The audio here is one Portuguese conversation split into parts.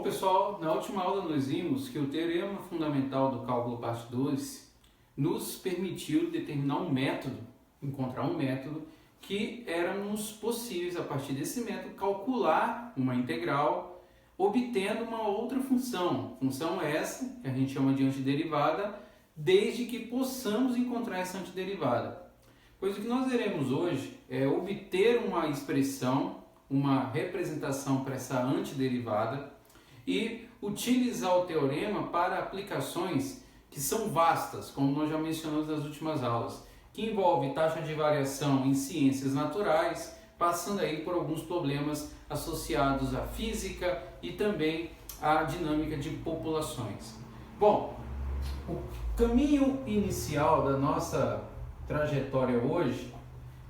pessoal, na última aula nós vimos que o teorema fundamental do cálculo parte 2 nos permitiu determinar um método, encontrar um método que éramos possíveis, a partir desse método, calcular uma integral obtendo uma outra função essa que a gente chama de antiderivada, desde que possamos encontrar essa antiderivada. Pois o que nós veremos hoje é obter uma expressão, uma representação para essa antiderivada e utilizar o teorema para aplicações que são vastas, como nós já mencionamos nas últimas aulas, que envolve taxa de variação em ciências naturais, passando aí por alguns problemas associados à física e também à dinâmica de populações. Bom, o caminho inicial da nossa trajetória hoje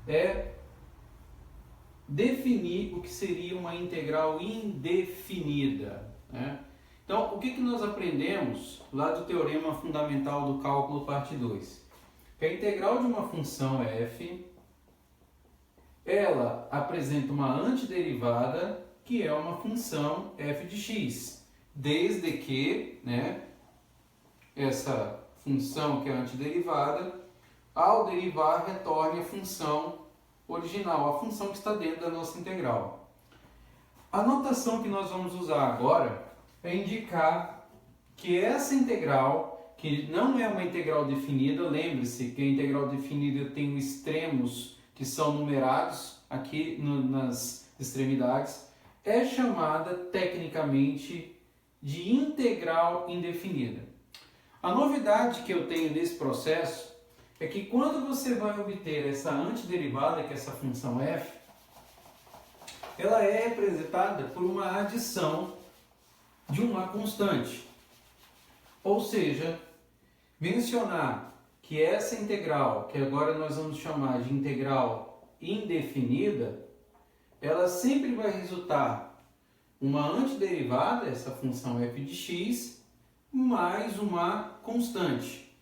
é definir o que seria uma integral indefinida, né? Então, o que nós aprendemos lá do teorema fundamental do cálculo parte 2? Que a integral de uma função f, ela apresenta uma antiderivada que é uma função f de x, desde que, né, essa função que é a antiderivada, ao derivar, retorne a função original, a função que está dentro da nossa integral. A notação que nós vamos usar agora é indicar que essa integral, que não é uma integral definida, lembre-se que a integral definida tem extremos que são numerados aqui nas extremidades, é chamada tecnicamente de integral indefinida. A novidade que eu tenho nesse processo é que quando você vai obter essa antiderivada, que é essa função f, ela é representada por uma adição de uma constante. Ou seja, mencionar que essa integral, que agora nós vamos chamar de integral indefinida, ela sempre vai resultar uma antiderivada, essa função f de x, mais uma constante,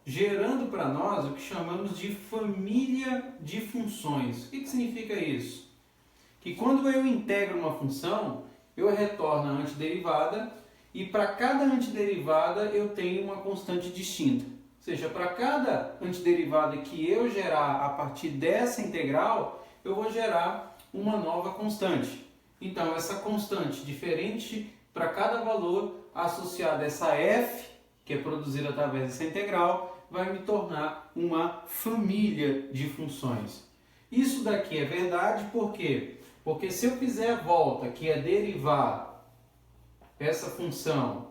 gerando para nós o que chamamos de família de funções. O que significa isso? Que quando eu integro uma função, eu retorno a antiderivada e para cada antiderivada eu tenho uma constante distinta. Ou seja, para cada antiderivada que eu gerar a partir dessa integral, eu vou gerar uma nova constante. Então, essa constante diferente para cada valor associado a essa f, que é produzida através dessa integral, vai me tornar uma família de funções. Isso daqui é verdade por quê? Porque se eu fizer a volta, que é derivar essa função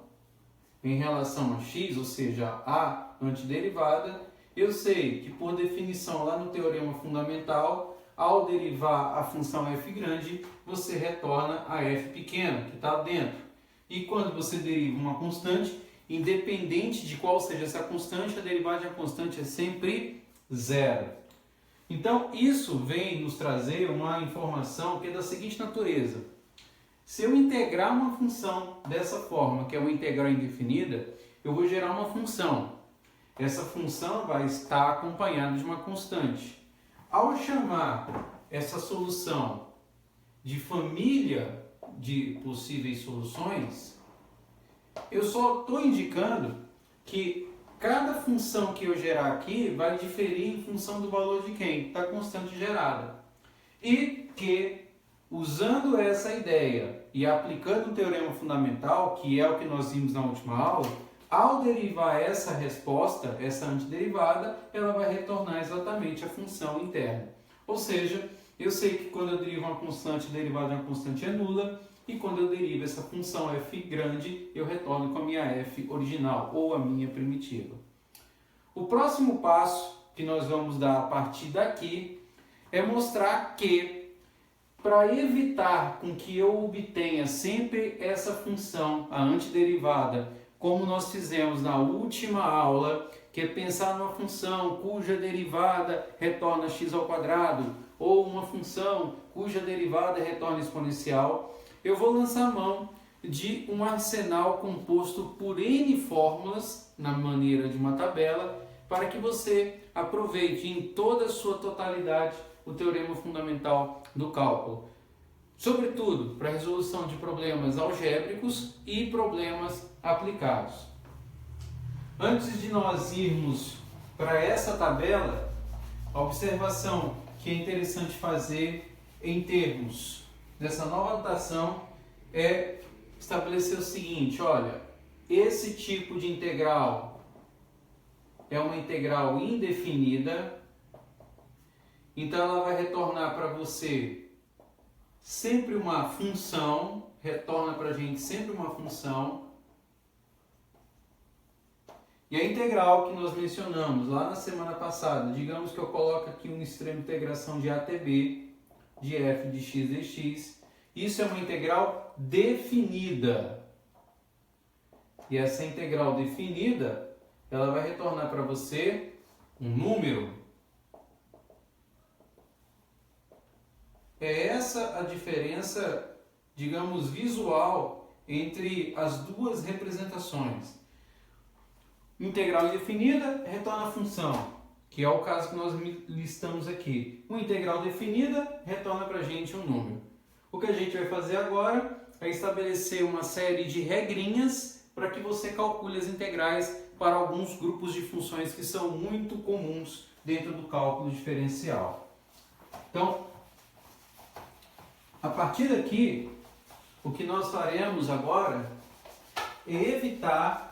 em relação a x, ou seja, a antiderivada, eu sei que por definição lá no teorema fundamental, ao derivar a função f grande, você retorna a f pequena, que está dentro. E quando você deriva uma constante, independente de qual seja essa constante, a derivada de uma constante é sempre zero. Então, isso vem nos trazer uma informação que é da seguinte natureza. Se eu integrar uma função dessa forma, que é uma integral indefinida, eu vou gerar uma função. Essa função vai estar acompanhada de uma constante. Ao chamar essa solução de família de possíveis soluções, eu só estou indicando que cada função que eu gerar aqui vai diferir em função do valor de quem? Da constante gerada. E que, usando essa ideia e aplicando o teorema fundamental, que é o que nós vimos na última aula, ao derivar essa resposta, essa antiderivada, ela vai retornar exatamente a função interna. Ou seja, eu sei que quando eu derivo uma constante, a derivada de uma constante é nula, e quando eu derivo essa função f grande, eu retorno com a minha f original, ou a minha primitiva. O próximo passo que nós vamos dar a partir daqui é mostrar que, para evitar com que eu obtenha sempre essa função, a antiderivada, como nós fizemos na última aula, que é pensar numa função cuja derivada retorna x ao quadrado, ou uma função cuja derivada retorna exponencial, eu vou lançar mão de um arsenal composto por N fórmulas, na maneira de uma tabela, para que você aproveite em toda a sua totalidade o teorema fundamental do cálculo. sobretudo para a resolução de problemas algébricos e problemas aplicados. Antes de nós irmos para essa tabela, a observação que é interessante fazer em termos dessa nova notação é estabelecer o seguinte: olha, esse tipo de integral é uma integral indefinida, então ela vai retornar para você sempre uma função, retorna para a gente sempre uma função. E a integral que nós mencionamos lá na semana passada, digamos que eu coloco aqui uma extrema integração de a até b, de f de x dx, isso é uma integral definida. E essa integral definida, ela vai retornar para você um número. É essa a diferença, digamos, visual entre as duas representações. Integral indefinida retorna a função, que é o caso que nós listamos aqui. Uma integral definida retorna para a gente um número. O que a gente vai fazer agora é estabelecer uma série de regrinhas para que você calcule as integrais para alguns grupos de funções que são muito comuns dentro do cálculo diferencial. Então, a partir daqui, o que nós faremos agora é evitar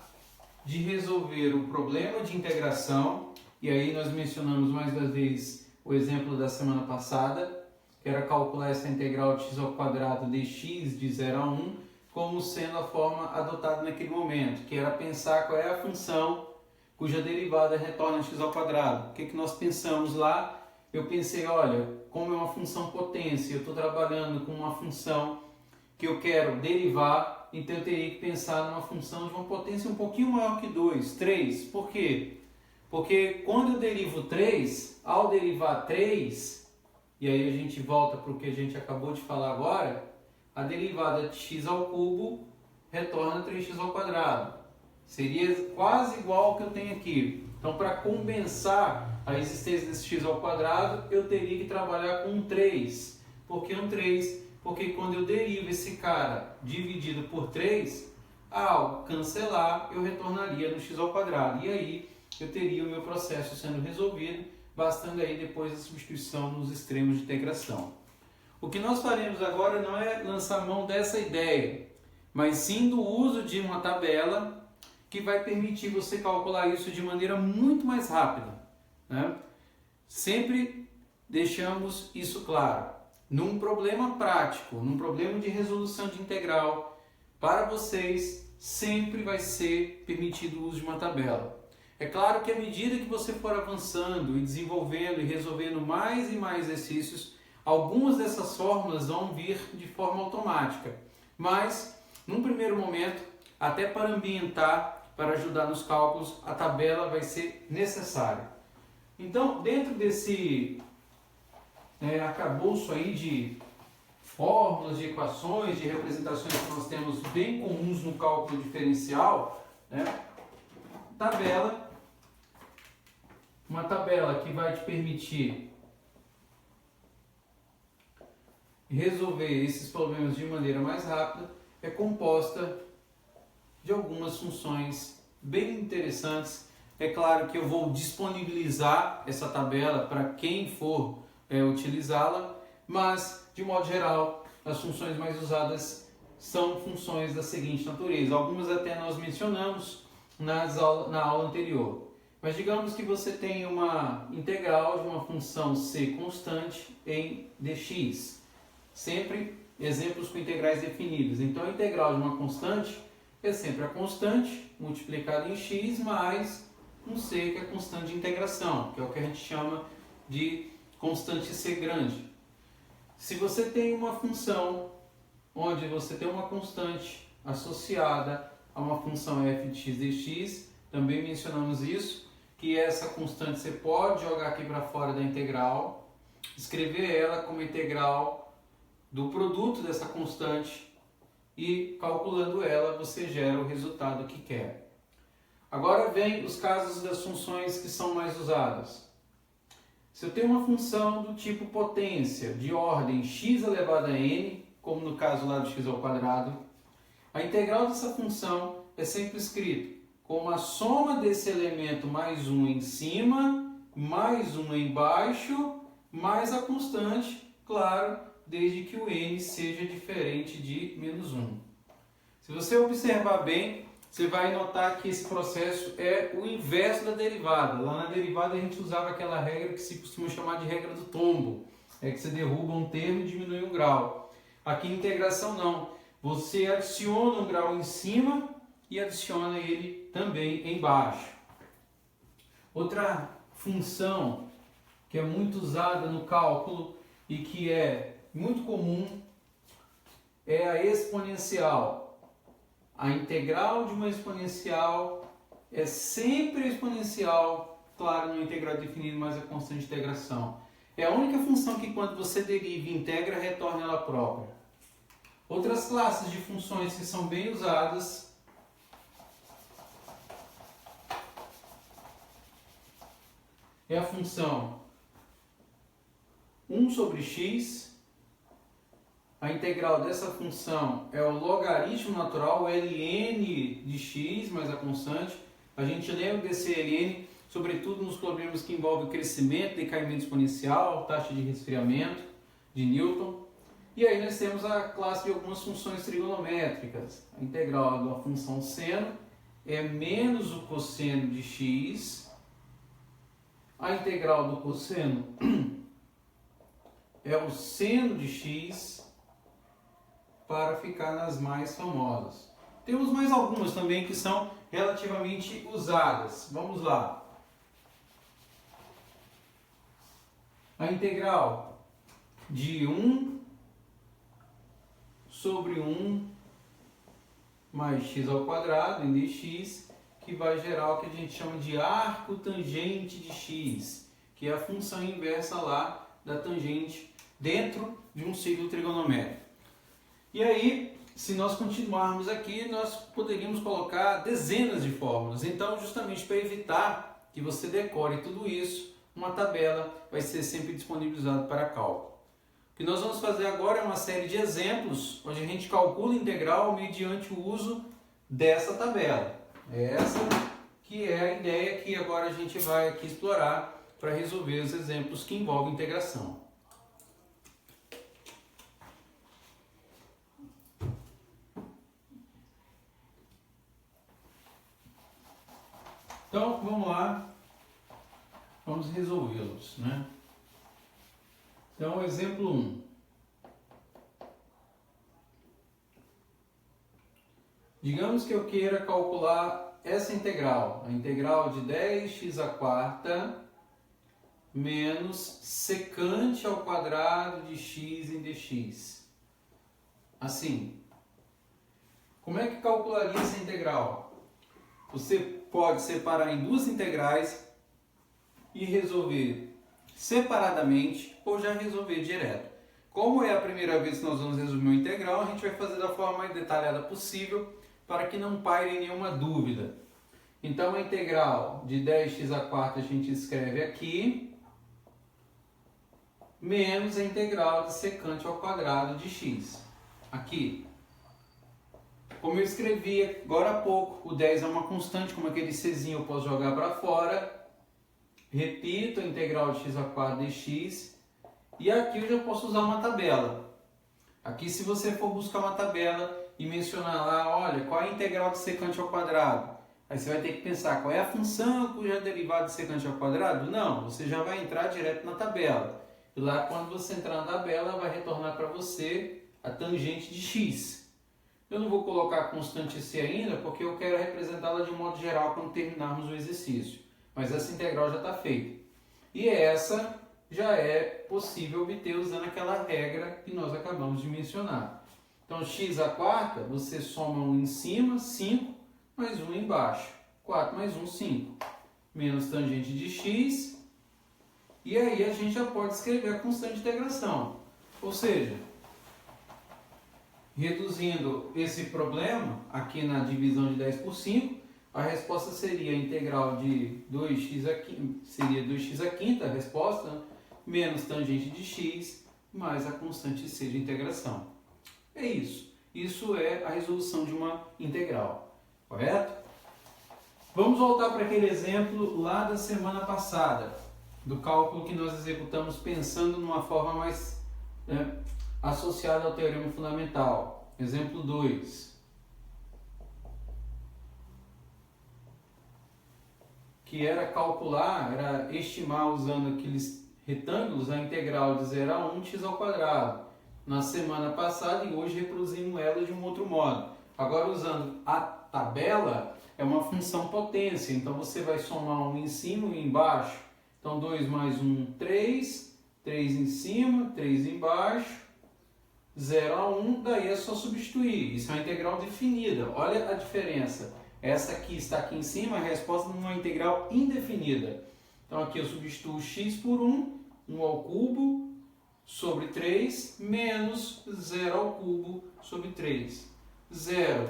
de resolver o problema de integração, e aí nós mencionamos mais uma vez o exemplo da semana passada, que era calcular essa integral de x ao quadrado dx de 0 a 1, como sendo a forma adotada naquele momento, que era pensar qual é a função cuja derivada retorna x ao quadrado. O que nós pensamos lá? Eu pensei, olha, como é uma função potência, eu estou trabalhando com uma função que eu quero derivar, então eu teria que pensar numa função de uma potência um pouquinho maior que 2, 3. Por quê? Porque quando eu derivo 3, ao derivar 3, e aí a gente volta para o que a gente acabou de falar agora, a derivada de x ao cubo retorna 3x ao quadrado. Seria quase igual ao que eu tenho aqui. Então, para compensar a existência desse x ao quadrado, eu teria que trabalhar com um 3. Por que um 3? Porque quando eu derivo esse cara dividido por 3, ao cancelar, eu retornaria no x ao quadrado. E aí, eu teria o meu processo sendo resolvido, bastando aí depois a substituição nos extremos de integração. O que nós faremos agora não é lançar mão dessa ideia, mas sim do uso de uma tabela que vai permitir você calcular isso de maneira muito mais rápida, né? Sempre deixamos isso claro. Num problema prático, num problema de resolução de integral, para vocês sempre vai ser permitido o uso de uma tabela. É claro que à medida que você for avançando e desenvolvendo e resolvendo mais e mais exercícios, algumas dessas fórmulas vão vir de forma automática. Mas, num primeiro momento, até para ambientar, para ajudar nos cálculos, a tabela vai ser necessária. Então, dentro desse arcabouço aí de fórmulas, de equações, de representações que nós temos bem comuns no cálculo diferencial, né? Uma tabela que vai te permitir resolver esses problemas de maneira mais rápida é composta de algumas funções bem interessantes. É claro que eu vou disponibilizar essa tabela para quem for utilizá-la, mas, de modo geral, as funções mais usadas são funções da seguinte natureza. Algumas até nós mencionamos na aula anterior. Mas digamos que você tem uma integral de uma função c constante em dx. Sempre exemplos com integrais definidas. Então, a integral de uma constante é sempre a constante multiplicada em x mais um c, que é a constante de integração, que é o que a gente chama de constante c grande. Se você tem uma função onde você tem uma constante associada a uma função f de x dx, também mencionamos isso, que essa constante você pode jogar aqui para fora da integral, escrever ela como integral do produto dessa constante e, calculando ela, você gera o resultado que quer. Agora vem os casos das funções que são mais usadas. Se eu tenho uma função do tipo potência de ordem x elevado a n, como no caso lá do x ao quadrado. A integral dessa função é sempre escrita como a soma desse elemento mais 1 em cima, mais 1 embaixo, mais a constante, claro, desde que o n seja diferente de menos 1. Se você observar bem, você vai notar que esse processo é o inverso da derivada. Lá na derivada a gente usava aquela regra que se costuma chamar de regra do tombo. É que você derruba um termo e diminui um grau. Aqui em integração não. Você adiciona um grau em cima e adiciona ele também embaixo. Outra função que é muito usada no cálculo e que é muito comum é a exponencial. A integral de uma exponencial é sempre exponencial, claro, não é integral definida, mas é constante de integração. É a única função que quando você deriva e integra, retorna ela própria. Outras classes de funções que são bem usadas é a função 1 sobre x. A integral dessa função é o logaritmo natural, o ln de x, mais a constante. A gente lembra desse ln, sobretudo nos problemas que envolvem crescimento, decaimento exponencial, taxa de resfriamento de Newton. E aí nós temos a classe de algumas funções trigonométricas. A integral da função seno é menos o cosseno de x. A integral do cosseno é o seno de x, para ficar nas mais famosas. Temos mais algumas também que são relativamente usadas. Vamos lá. A integral de 1 sobre 1 mais x ao quadrado, em dx, que vai gerar o que a gente chama de arco tangente de x, que é a função inversa lá da tangente dentro de um círculo trigonométrico. E aí, se nós continuarmos aqui, nós poderíamos colocar dezenas de fórmulas. Então, justamente para evitar que você decore tudo isso, uma tabela vai ser sempre disponibilizada para cálculo. O que nós vamos fazer agora é uma série de exemplos, onde a gente calcula a integral mediante o uso dessa tabela. É essa que é a ideia que agora a gente vai aqui explorar para resolver os exemplos que envolvem integração. Então, vamos lá, vamos resolvê-los, né? Então, exemplo 1. Digamos que eu queira calcular essa integral, a integral de 10x à quarta menos secante ao quadrado de x em dx. Assim, como é que calcularia essa integral? Você pode separar em duas integrais e resolver separadamente ou já resolver direto. Como é a primeira vez que nós vamos resolver uma integral, a gente vai fazer da forma mais detalhada possível para que não paire nenhuma dúvida. Então a integral de 10x à quarta a gente escreve aqui, menos a integral de secante ao quadrado de x. Aqui. Como eu escrevi agora há pouco, o 10 é uma constante, como aquele czinho eu posso jogar para fora. Repito a integral de x à quarta dx. E aqui eu já posso usar uma tabela. Aqui, se você for buscar uma tabela e mencionar lá, olha, qual é a integral de secante ao quadrado? Aí você vai ter que pensar, qual é a função cuja derivada de secante ao quadrado? Não, você já vai entrar direto na tabela. E lá, quando você entrar na tabela, vai retornar para você a tangente de x. Eu não vou colocar a constante c ainda, porque eu quero representá-la de um modo geral quando terminarmos o exercício. Mas essa integral já está feita. E essa já é possível obter usando aquela regra que nós acabamos de mencionar. Então, x à quarta, você soma 1 em cima, 5, mais 1 embaixo. 4 mais 1, 5. Menos tangente de x. E aí a gente já pode escrever a constante de integração. Ou seja, reduzindo esse problema, aqui na divisão de 10 por 5, a resposta seria a integral de 2x à quinta, seria 2x à quinta, a resposta, menos tangente de x, mais a constante c de integração. É isso. Isso é a resolução de uma integral, correto? Vamos voltar para aquele exemplo lá da semana passada, do cálculo que nós executamos pensando numa forma mais associada ao teorema fundamental. Exemplo 2. Que era calcular, era estimar usando aqueles retângulos a integral de 0 a 1 x ao quadrado. Na semana passada e hoje reproduzimos ela de um outro modo. Agora usando a tabela, é uma função potência, então você vai somar um em cima e um embaixo. Então 2 mais 1, 3, 3 em cima, 3 embaixo, 0 a 1, daí é só substituir. Isso é uma integral definida, olha a diferença. Essa aqui está aqui em cima, a resposta é uma integral indefinida. Então aqui eu substituo x por 1, 1 ao cubo, sobre 3, menos 0 ao cubo sobre 3. 0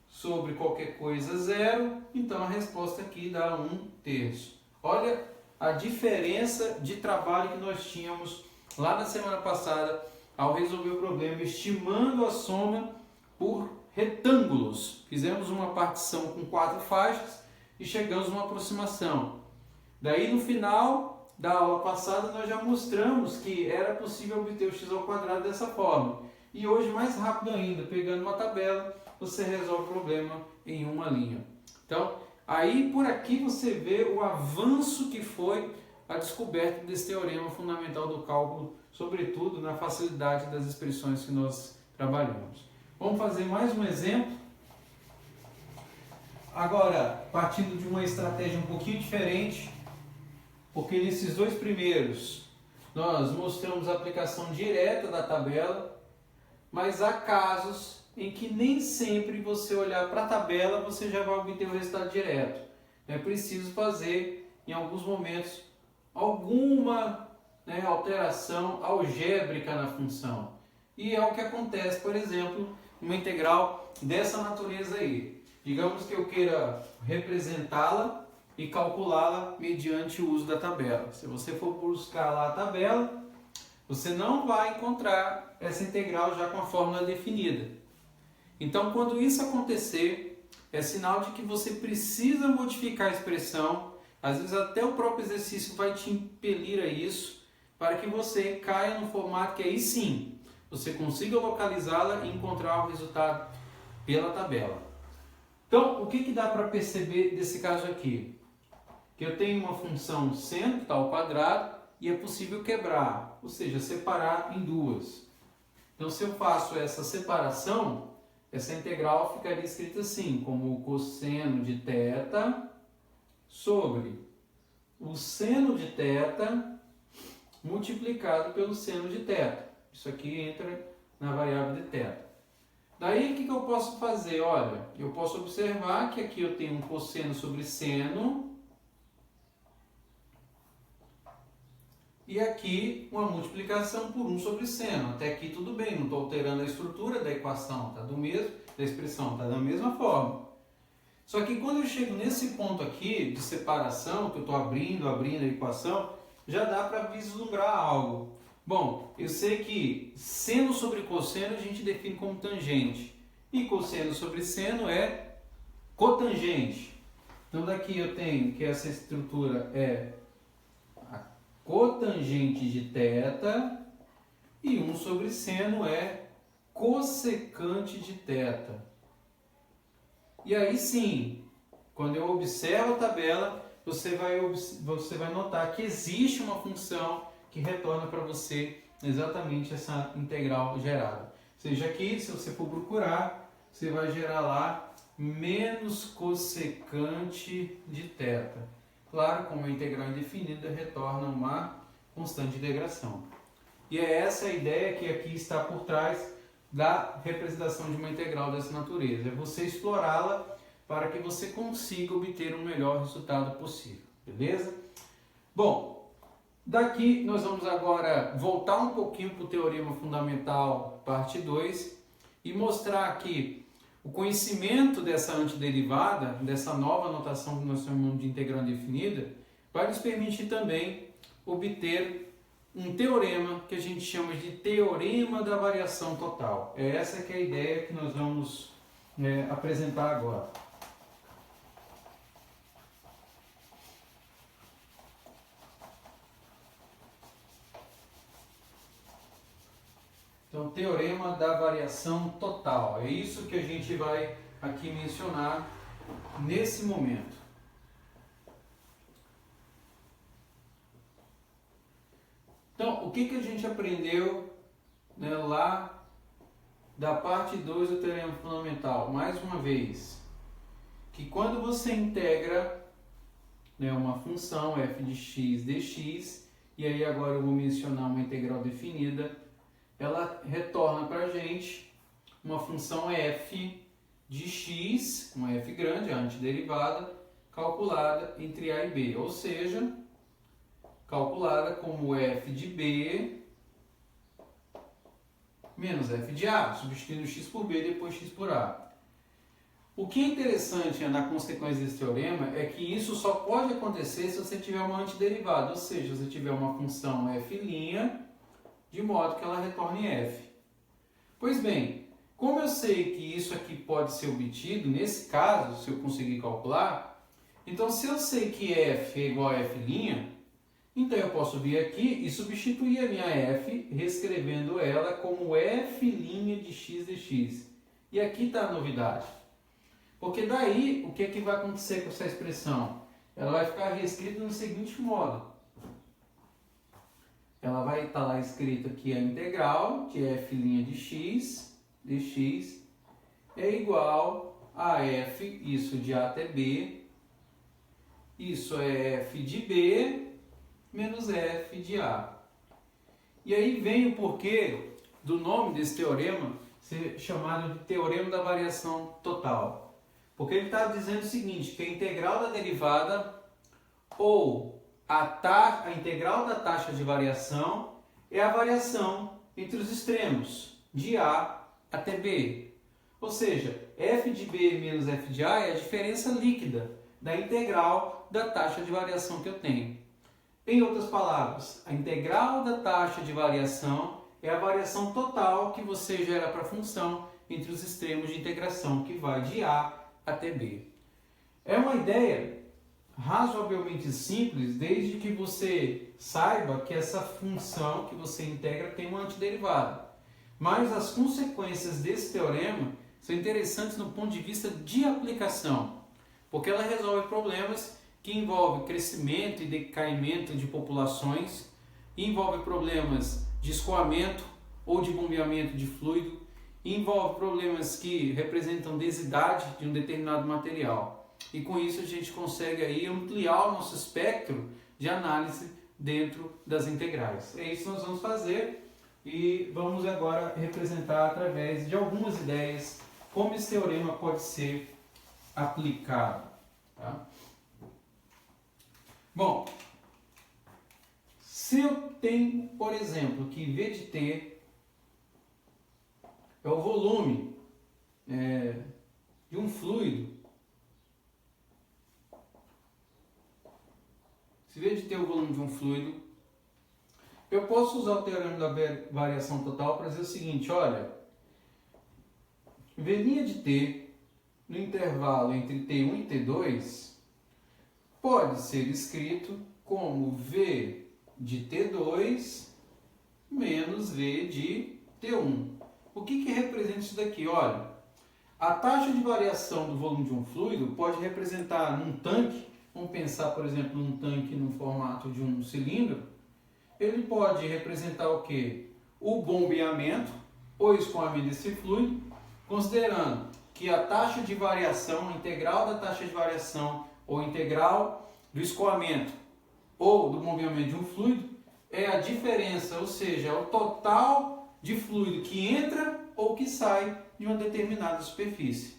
sobre qualquer coisa 0, então a resposta aqui dá 1/3. Olha a diferença de trabalho que nós tínhamos lá na semana passada ao resolver o problema, estimando a soma por retângulos. Fizemos uma partição com 4 faixas e chegamos a uma aproximação. Daí no final da aula passada nós já mostramos que era possível obter o x ao quadrado dessa forma. E hoje mais rápido ainda, pegando uma tabela, você resolve o problema em uma linha. Então, aí por aqui você vê o avanço que foi a descoberta desse teorema fundamental do cálculo, sobretudo na facilidade das expressões que nós trabalhamos. Vamos fazer mais um exemplo. Agora, partindo de uma estratégia um pouquinho diferente, porque nesses dois primeiros nós mostramos a aplicação direta da tabela, mas há casos em que nem sempre você olhar para a tabela você já vai obter o resultado direto. É preciso fazer, em alguns momentos, alguma alteração algébrica na função. E é o que acontece, por exemplo, uma integral dessa natureza aí. Digamos que eu queira representá-la e calculá-la mediante o uso da tabela. Se você for buscar lá a tabela, você não vai encontrar essa integral já com a fórmula definida. Então, quando isso acontecer, é sinal de que você precisa modificar a expressão. Às vezes até o próprio exercício vai te impelir a isso, para que você caia no formato que aí sim, você consiga localizá-la e encontrar o resultado pela tabela. Então, o que dá para perceber desse caso aqui? Que eu tenho uma função seno, que está ao quadrado, e é possível quebrar, ou seja, separar em duas. Então, se eu faço essa separação, essa integral ficaria escrita assim, como o cosseno de θ sobre o seno de θ multiplicado pelo seno de θ. Isso aqui entra na variável de θ. Daí, o que eu posso fazer? Olha, eu posso observar que aqui eu tenho um cosseno sobre seno, e aqui uma multiplicação por 1 sobre seno. Até aqui tudo bem, não estou alterando a estrutura da equação, tá do mesmo, da expressão, está da mesma forma. Só que quando eu chego nesse ponto aqui de separação, que eu estou abrindo a equação, já dá para vislumbrar algo. Bom, eu sei que seno sobre cosseno a gente define como tangente. E cosseno sobre seno é cotangente. Então daqui eu tenho que essa estrutura é cotangente de θ e 1 sobre seno é cossecante de θ. E aí sim, quando eu observo a tabela, você vai notar que existe uma função que retorna para você exatamente essa integral gerada. Ou seja, aqui, se você for procurar, você vai gerar lá menos cossecante de θ. Claro, como a integral indefinida, retorna uma constante de integração. E é essa a ideia que aqui está por trás da representação de uma integral dessa natureza. É você explorá-la para que você consiga obter o melhor resultado possível. Beleza? Bom, daqui nós vamos agora voltar um pouquinho para o Teorema Fundamental, parte 2, e mostrar que o conhecimento dessa antiderivada, dessa nova notação que nós chamamos de integral indefinida, vai nos permitir também obter um teorema que a gente chama de teorema da variação total. Essa que é a ideia que nós vamos apresentar agora. Então, teorema da variação total. É isso que a gente vai aqui mencionar nesse momento. Então, o que a gente aprendeu, né, lá da parte 2 do teorema fundamental? Mais uma vez, que quando você integra, né, uma função f de x dx, e aí agora eu vou mencionar uma integral definida, ela retorna para a gente uma função f de x, uma f grande, a antiderivada, calculada entre a e b, ou seja, calculada como f de b menos f de a, substituindo x por b e depois x por a. O que é interessante na consequência desse teorema é que isso só pode acontecer se você tiver uma antiderivada, ou seja, se você tiver uma função f', de modo que ela retorne f. Pois bem, como eu sei que isso aqui pode ser obtido, nesse caso, se eu conseguir calcular, então se eu sei que f é igual a f', então eu posso vir aqui e substituir a minha f, reescrevendo ela como f' de x dx. E aqui está a novidade. Porque daí, o que é que vai acontecer com essa expressão? Ela vai ficar reescrita no seguinte modo. Ela vai estar lá escrita que a integral de f' de x dx é igual a f, isso de a até b, isso é f de b menos f de a. E aí vem o porquê do nome desse teorema ser chamado de teorema da variação total. Porque ele está dizendo o seguinte, que a integral da derivada ou a integral da taxa de variação é a variação entre os extremos, de a até b. Ou seja, f de b menos f de a é a diferença líquida da integral da taxa de variação que eu tenho. Em outras palavras, a integral da taxa de variação é a variação total que você gera para a função entre os extremos de integração, que vai de a até b. É uma ideia razoavelmente simples, desde que você saiba que essa função que você integra tem uma antiderivada. Mas as consequências desse teorema são interessantes no ponto de vista de aplicação, porque ela resolve problemas que envolvem crescimento e decaimento de populações, envolve problemas de escoamento ou de bombeamento de fluido, envolve problemas que representam densidade de um determinado material. E com isso a gente consegue aí ampliar o nosso espectro de análise dentro das integrais. É isso que nós vamos fazer e vamos agora representar através de algumas ideias como esse teorema pode ser aplicado. Tá? Bom, se eu tenho, por exemplo, que V de T é o volume de um fluido, se V de T é o volume de um fluido, eu posso usar o teorema da variação total para dizer o seguinte, olha, V' de T no intervalo entre T1 e T2 pode ser escrito como V de T2 menos V de T1. O que representa isso daqui? Olha, a taxa de variação do volume de um fluido pode representar num tanque, vamos pensar, por exemplo, num tanque no formato de um cilindro, ele pode representar o quê? O bombeamento ou escoamento desse fluido, considerando que a taxa de variação, a integral da taxa de variação ou integral do escoamento ou do bombeamento de um fluido é a diferença, ou seja, o total de fluido que entra ou que sai de uma determinada superfície.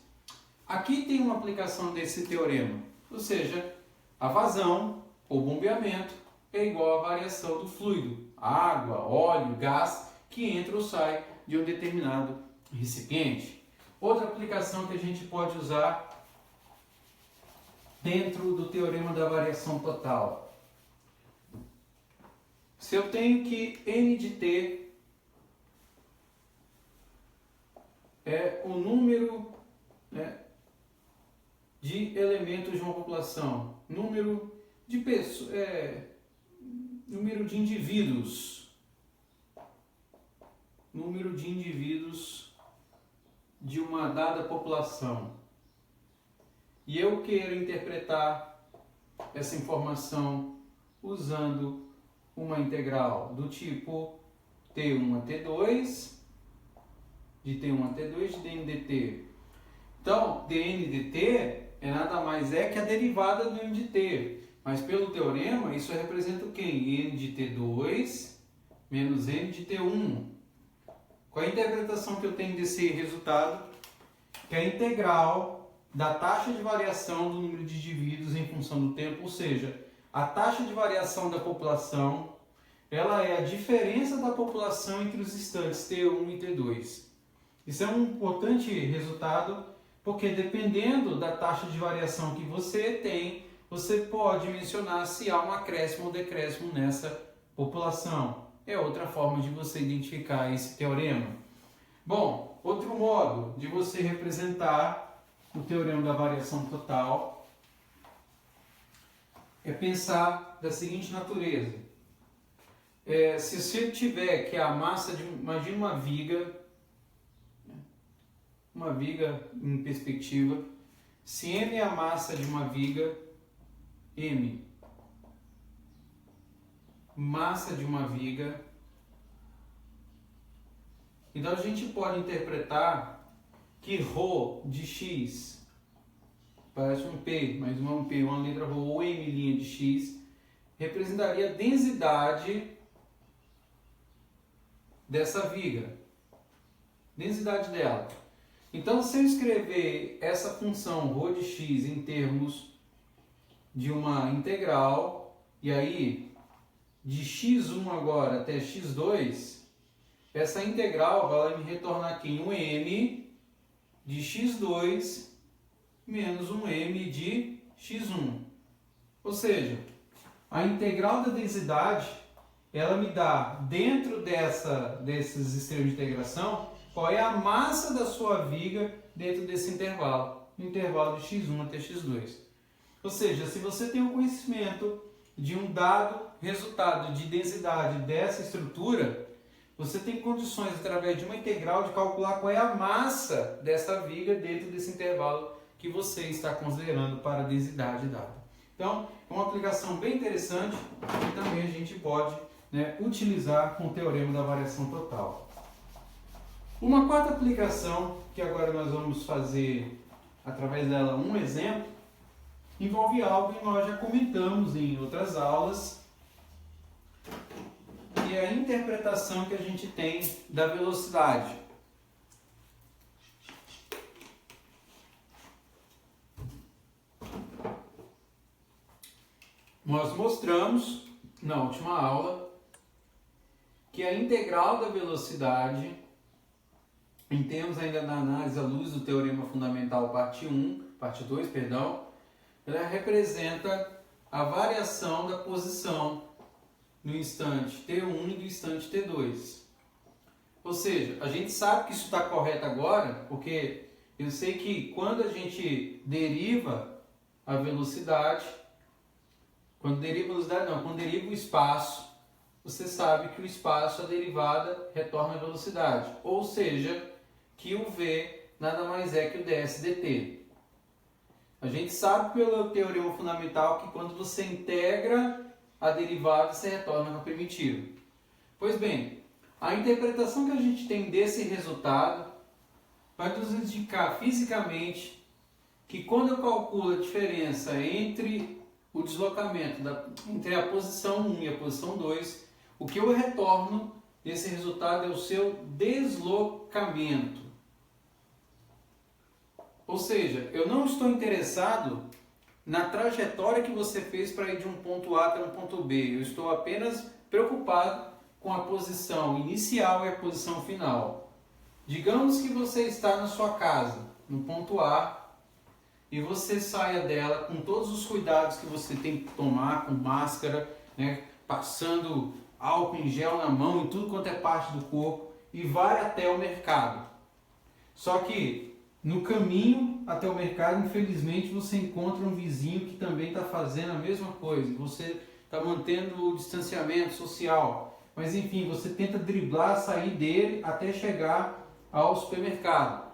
Aqui tem uma aplicação desse teorema, ou seja, a vazão ou bombeamento é igual à variação do fluido, água, óleo, gás, que entra ou sai de um determinado recipiente. Outra aplicação que a gente pode usar dentro do teorema da variação total. Se eu tenho que n de t é o número, né, de elementos de uma população, número de pessoas, número de indivíduos de uma dada população, e eu quero interpretar essa informação usando uma integral do tipo t1 a t2, de t1 a t2 de dn dt. Então, dn dt é nada mais que a derivada do n de t, mas pelo teorema isso representa o quê? N de t2 menos n de t1. Qual é a interpretação que eu tenho desse resultado? Que é a integral da taxa de variação do número de indivíduos em função do tempo, ou seja, a taxa de variação da população, ela é a diferença da população entre os instantes T1 e T2. Isso é um importante resultado, porque dependendo da taxa de variação que você tem, você pode mencionar se há um acréscimo ou decréscimo nessa população. É outra forma de você identificar esse teorema. Bom, outro modo de você representar o teorema da variação total é pensar da seguinte natureza. Se você tiver que a massa de, imagine uma viga em perspectiva, se m é a massa de uma viga, m, massa de uma viga, então a gente pode interpretar que ρ de x, parece um P, mas não é um P, uma letra ρ, ou m' de x, representaria a densidade dessa viga, densidade dela. Então, se eu escrever essa função ρ de x em termos de uma integral, e aí de x1 agora até x2, essa integral vai me retornar aqui um m de x2 menos um m de x1. Ou seja, a integral da densidade, ela me dá, dentro desses extremos de integração, qual é a massa da sua viga dentro desse intervalo, no intervalo de x1 até x2. Ou seja, se você tem o conhecimento de um dado resultado de densidade dessa estrutura, você tem condições, através de uma integral, de calcular qual é a massa dessa viga dentro desse intervalo que você está considerando para a densidade dada. Então, é uma aplicação bem interessante que também a gente pode, né, utilizar com o teorema da variação total. Uma quarta aplicação, que agora nós vamos fazer através dela um exemplo, envolve algo que nós já comentamos em outras aulas, que é a interpretação que a gente tem da velocidade. Nós mostramos na última aula que a integral da velocidade, em termos ainda da análise à luz do teorema fundamental parte 2, ela representa a variação da posição no instante T1 e do instante T2. Ou seja, a gente sabe que isso está correto agora, porque eu sei que quando a gente deriva a velocidade, quando deriva o espaço, você sabe que o espaço, a derivada, retorna a velocidade. Ou seja, que o V nada mais é que o ds dt. A gente sabe pelo teorema fundamental que quando você integra a derivada, você retorna com a primitiva. Pois bem, a interpretação que a gente tem desse resultado vai nos indicar fisicamente que quando eu calculo a diferença entre o deslocamento entre a posição 1 e a posição 2, o que eu retorno nesse resultado é o seu deslocamento. Ou seja, eu não estou interessado na trajetória que você fez para ir de um ponto A até um ponto B. Eu estou apenas preocupado com a posição inicial e a posição final. Digamos que você está na sua casa, no ponto A, e você saia dela com todos os cuidados que você tem que tomar, com máscara, né, passando álcool em gel na mão, em tudo quanto é parte do corpo, e vai até o mercado. Só que no caminho até o mercado, infelizmente, você encontra um vizinho que também está fazendo a mesma coisa. Você está mantendo o distanciamento social. Mas enfim, você tenta driblar, sair dele até chegar ao supermercado.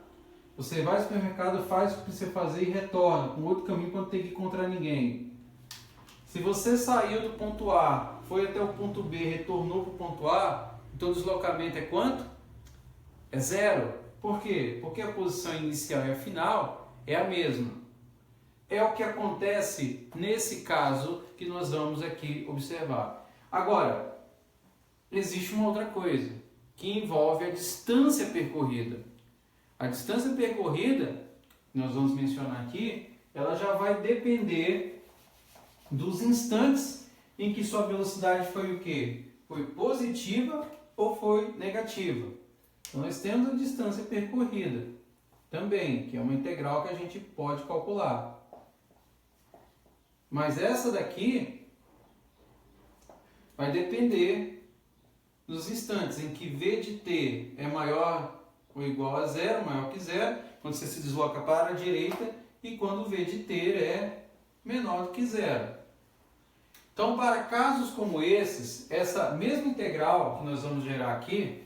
Você vai ao supermercado, faz o que precisa fazer e retorna com outro caminho quando tem que encontrar ninguém. Se você saiu do ponto A, foi até o ponto B, retornou para o ponto A, então o deslocamento é quanto? É 0. Por quê? Porque a posição inicial e a final é a mesma. É o que acontece nesse caso que nós vamos aqui observar. Agora, existe uma outra coisa que envolve a distância percorrida. A distância percorrida, que nós vamos mencionar aqui, ela já vai depender dos instantes em que sua velocidade foi o quê? Foi positiva ou foi negativa. Então nós temos a distância percorrida também, que é uma integral que a gente pode calcular. Mas essa daqui vai depender dos instantes em que v de t é maior ou igual a 0, maior que 0, quando você se desloca para a direita, e quando v de t é menor do que 0. Então, para casos como esses, essa mesma integral que nós vamos gerar aqui,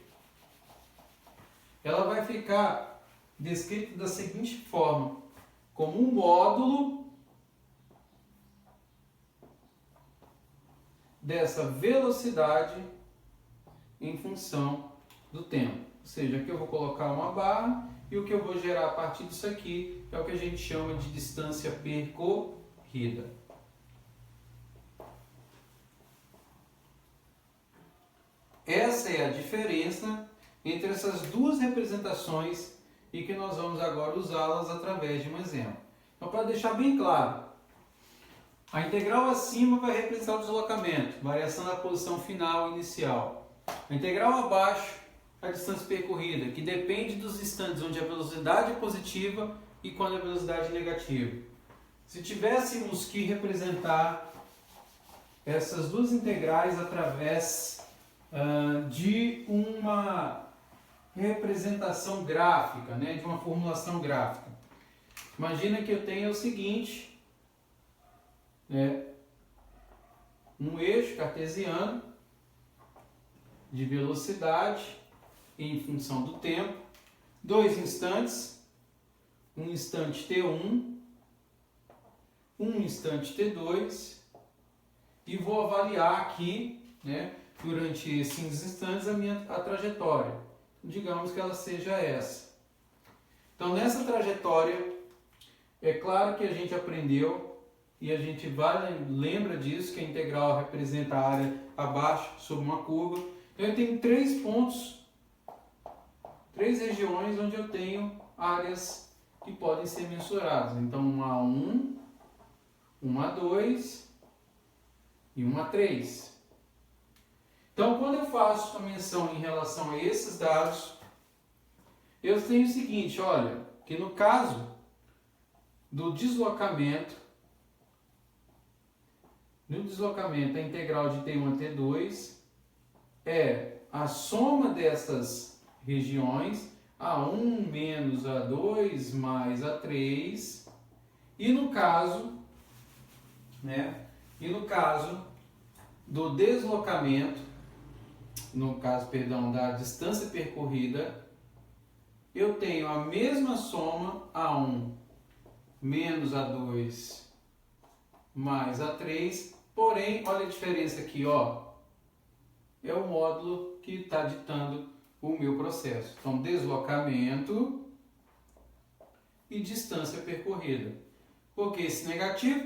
ela vai ficar descrita da seguinte forma, como um módulo dessa velocidade em função do tempo. Ou seja, aqui eu vou colocar uma barra e o que eu vou gerar a partir disso aqui é o que a gente chama de distância percorrida. Essa é a diferença entre essas duas representações e que nós vamos agora usá-las através de um exemplo. Então, para deixar bem claro, a integral acima vai representar o deslocamento, variação da posição final e inicial. A integral abaixo, a distância percorrida, que depende dos instantes onde a velocidade é positiva e quando a velocidade é negativa. Se tivéssemos que representar essas duas integrais através de uma representação gráfica, né, de uma formulação gráfica. Imagina que eu tenho o seguinte, um eixo cartesiano de velocidade em função do tempo, dois instantes, um instante t1, um instante t2, e vou avaliar aqui, durante esses instantes a trajetória. Digamos que ela seja essa. Então, nessa trajetória, é claro que a gente aprendeu e a gente lembra disso, que a integral representa a área abaixo sobre uma curva. Então, eu tenho 3 pontos, 3 regiões onde eu tenho áreas que podem ser mensuradas. Então, uma A1, uma A2 e uma A3. Então, quando eu faço a menção em relação a esses dados, eu tenho o seguinte, olha, que no caso do deslocamento, a integral de T1 a T2 é a soma dessas regiões, A1 menos A2 mais A3, e no caso do deslocamento, da distância percorrida, eu tenho a mesma soma A1 menos A2 mais A3, porém, olha a diferença aqui, é o módulo que está ditando o meu processo. Então, deslocamento e distância percorrida. Porque esse negativo,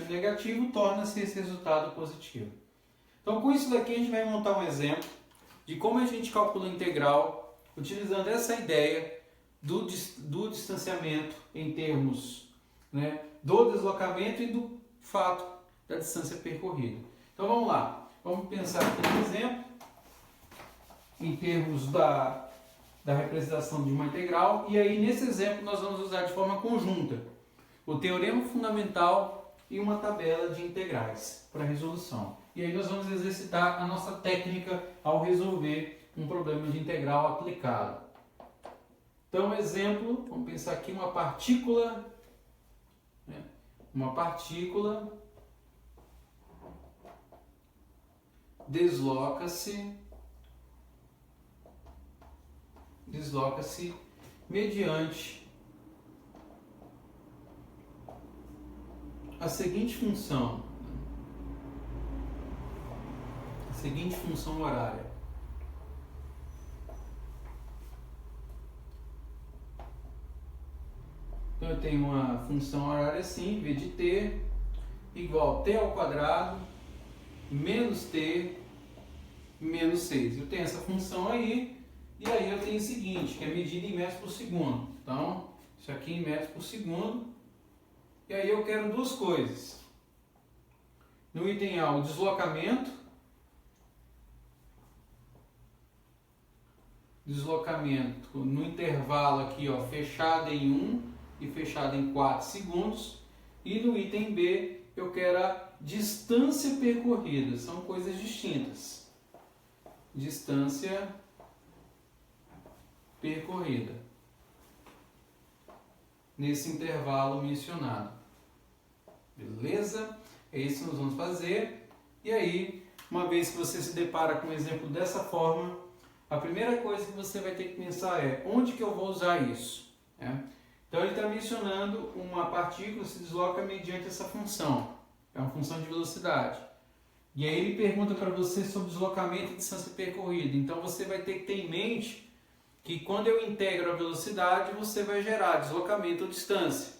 negativo, torna-se esse resultado positivo. Então, com isso daqui, a gente vai montar um exemplo de como a gente calcula a integral utilizando essa ideia do distanciamento em termos do deslocamento e do fato da distância percorrida. Então, vamos lá. Vamos pensar aqui no exemplo em termos da representação de uma integral. E aí, nesse exemplo, nós vamos usar de forma conjunta o teorema fundamental e uma tabela de integrais para resolução. E aí nós vamos exercitar a nossa técnica ao resolver um problema de integral aplicado. Então, exemplo, vamos pensar aqui uma partícula, né? Uma partícula desloca-se mediante a seguinte função horária. Então eu tenho uma função horária assim, v de t igual a t ao quadrado menos t menos 6. Eu tenho essa função aí, e aí eu tenho o seguinte, que é medida em metros por segundo. Então, isso aqui em metros por segundo. E aí eu quero duas coisas. No item A, o deslocamento no intervalo aqui, ó, fechado em 1 e fechado em 4 segundos. E no item B, eu quero a distância percorrida. São coisas distintas. Distância percorrida nesse intervalo mencionado. Beleza? É isso que nós vamos fazer. E aí, uma vez que você se depara com um exemplo dessa forma, a primeira coisa que você vai ter que pensar é onde que eu vou usar isso? Então ele está mencionando uma partícula se desloca mediante essa função. É uma função de velocidade. E aí ele pergunta para você sobre deslocamento e distância percorrida. Então você vai ter que ter em mente que quando eu integro a velocidade, você vai gerar deslocamento ou distância.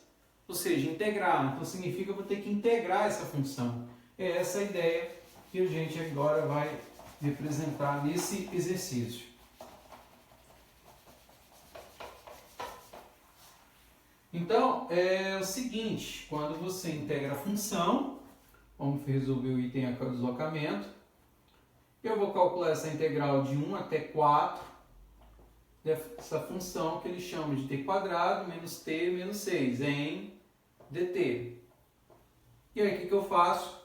Ou seja, integrar. Então significa que eu vou ter que integrar essa função. É essa a ideia que a gente agora vai representar nesse exercício. Então, é o seguinte, quando você integra a função, vamos resolver o item aqui, o deslocamento, eu vou calcular essa integral de 1 até 4, dessa função que ele chama de t quadrado menos t menos 6, em dt. E aí o que eu faço?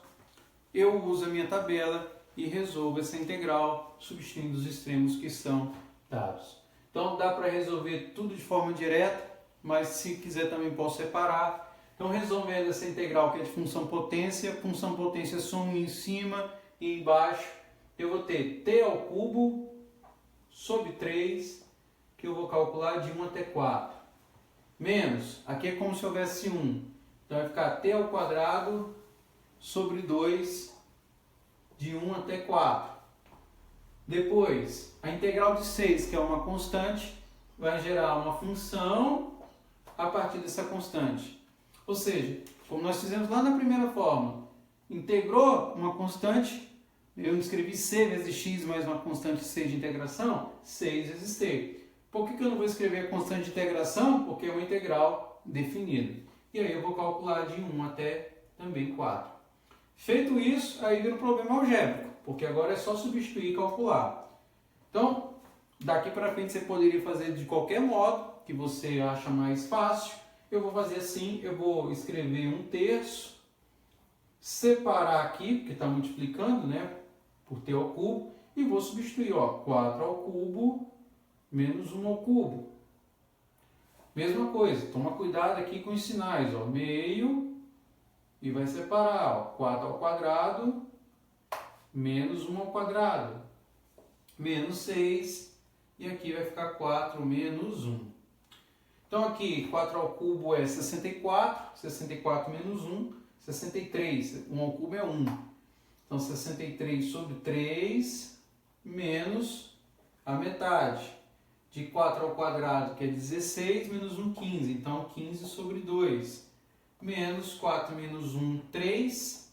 Eu uso a minha tabela e resolvo essa integral, substituindo os extremos que são dados. Então dá para resolver tudo de forma direta, mas se quiser também posso separar. Então resolvendo essa integral que é de função potência só um em cima e embaixo, eu vou ter t ao cubo sobre 3, que eu vou calcular de 1 até 4, menos, aqui é como se houvesse 1, então vai ficar t ao quadrado sobre 2, de 1 até 4. Depois, a integral de 6, que é uma constante, vai gerar uma função a partir dessa constante. Ou seja, como nós fizemos lá na primeira forma, integrou uma constante, eu escrevi c vezes x mais uma constante c de integração, 6 vezes t. Por que eu não vou escrever a constante de integração? Porque é uma integral definida. E aí eu vou calcular de 1 até também 4. Feito isso, aí vira um problema algébrico, porque agora é só substituir e calcular. Então, daqui para frente você poderia fazer de qualquer modo, que você acha mais fácil. Eu vou fazer assim, eu vou escrever 1/3, separar aqui, porque está multiplicando, né, por t ao cubo, e vou substituir, ó, 4 ao cubo menos 1 ao cubo. Mesma coisa, toma cuidado aqui com os sinais, ó, meio, e vai separar, ó, 4 ao quadrado menos 1 ao quadrado, menos 6, e aqui vai ficar 4 menos 1. Então aqui 4 ao cubo é 64, 64 menos 1, 63, 1 ao cubo é 1. Então 63 sobre 3 menos a metade de 4 ao quadrado, que é 16, menos 1, 15. Então 15 sobre 2, menos 4 menos 1, 3,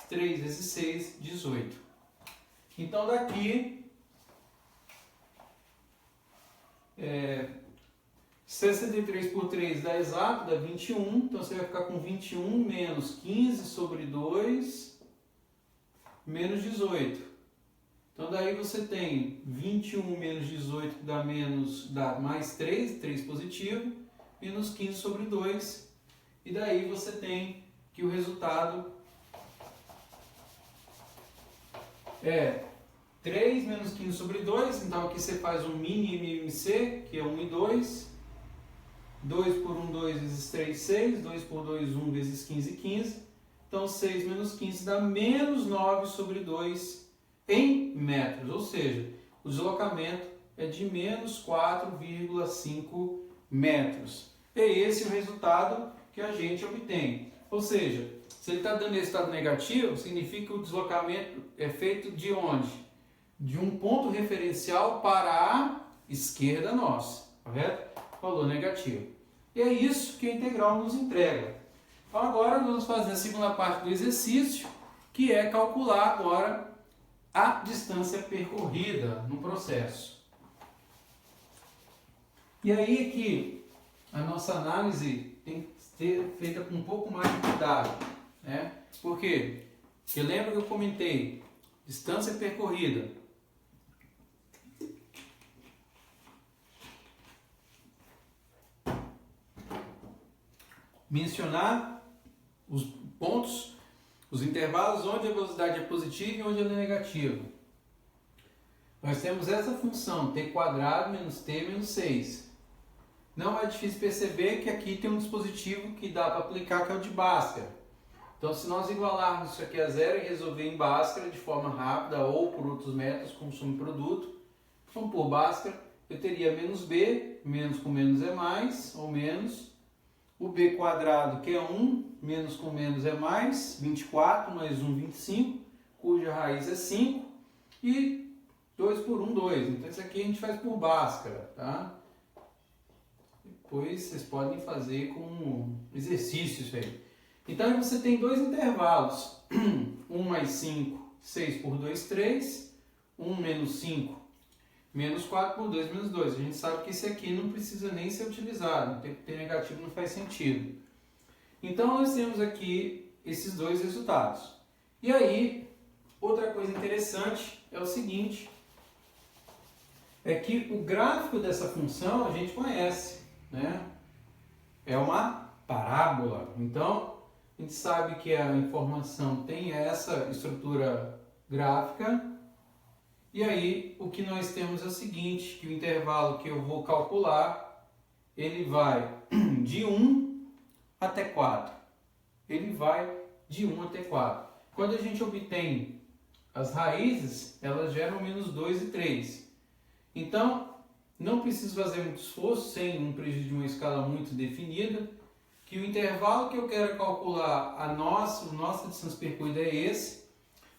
3 vezes 6, 18. Então daqui 63 por 3 dá exato, dá 21, então você vai ficar com 21 menos 15 sobre 2 menos 18. Então daí você tem 21 menos 18 que dá mais 3, 3 positivo, menos 15 sobre 2, e daí você tem que o resultado é 3 menos 15 sobre 2, então aqui você faz um mini MMC, que é 1 e 2. 2 por 1, 2 vezes 3, 6. 2 por 2, 1 vezes 15, 15. Então 6 menos 15 dá menos 9 sobre 2 em metros, ou seja, o deslocamento é de menos 4,5 metros. É esse o resultado que a gente obtém. Ou seja, se ele está dando resultado negativo, significa que o deslocamento é feito de onde? De um ponto referencial para a esquerda nossa, correto? Valor negativo. E é isso que a integral nos entrega. Então agora nós vamos fazer a segunda parte do exercício, que é calcular agora a distância percorrida no processo. E aí que a nossa análise tem que ser feita com um pouco mais de cuidado, né? Por quê? Porque lembra que eu comentei, distância percorrida. Mencionar os pontos, os intervalos onde a velocidade é positiva e onde ela é negativa. Nós temos essa função, t² menos t menos 6. Não é difícil perceber que aqui tem um dispositivo que dá para aplicar, que é o de Bhaskara. Então, se nós igualarmos isso aqui a zero e resolver em Bhaskara de forma rápida ou por outros métodos, como subproduto, vamos por Bhaskara, eu teria menos b, menos com menos é mais, ou menos, o b² que é 1, menos com menos é mais, 24, mais 1, 25, cuja raiz é 5, e 2 por 1, 2. Então, isso aqui a gente faz por Bhaskara, tá? Depois vocês podem fazer com exercício isso aí. Então, você tem dois intervalos, 1 mais 5, 6 por 2, 3, 1 menos 5, menos 4 por 2, menos 2. A gente sabe que esse aqui não precisa nem ser utilizado, ter negativo não faz sentido. Então, nós temos aqui esses dois resultados. E aí, outra coisa interessante é o seguinte, é que o gráfico dessa função a gente conhece, né? É uma parábola. Então, a gente sabe que a informação tem essa estrutura gráfica. E aí, o que nós temos é o seguinte, que o intervalo que eu vou calcular, ele vai de 1 até 4. Ele vai de 1 até 4. Quando a gente obtém as raízes, elas geram menos 2 e 3. Então, não preciso fazer muito esforço, sem um prejuízo de uma escala muito definida, que o intervalo que eu quero calcular, a nossa distância percorrida é esse,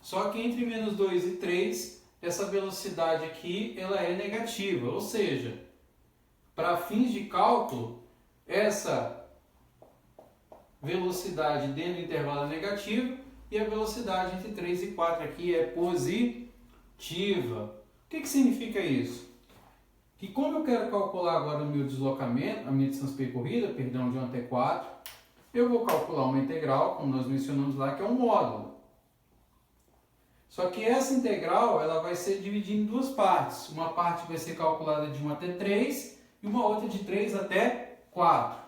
só que entre menos 2 e 3, essa velocidade aqui ela é negativa, ou seja, para fins de cálculo, essa velocidade dentro do intervalo é negativa e a velocidade entre 3 e 4 aqui é positiva. O que significa isso? Que como eu quero calcular agora o meu deslocamento, a minha distância percorrida, perdão, de 1 até 4, eu vou calcular uma integral, como nós mencionamos lá, que é um módulo. Só que essa integral ela vai ser dividida em duas partes. Uma parte vai ser calculada de 1 até 3 e uma outra de 3 até 4.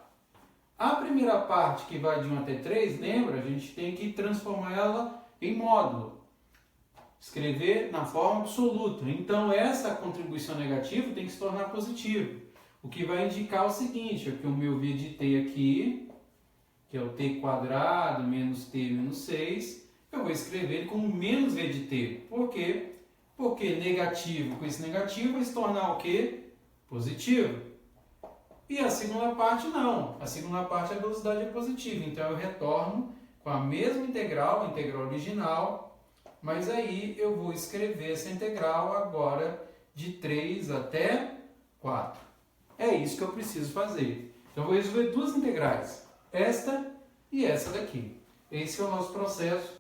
A primeira parte que vai de 1 até 3, lembra, a gente tem que transformar ela em módulo. Escrever na forma absoluta. Então, essa contribuição negativa tem que se tornar positiva. O que vai indicar o seguinte, é que o meu v de t aqui, que é o t² menos t menos 6, eu vou escrever ele como menos v de t. Por quê? Porque negativo com esse negativo vai se tornar o quê? Positivo. E a segunda parte não. A segunda parte a velocidade é positiva. Então, eu retorno com a mesma integral, a integral original, mas aí eu vou escrever essa integral agora de 3 até 4. É isso que eu preciso fazer. Então, eu vou resolver duas integrais. Esta e essa daqui. Esse é o nosso processo.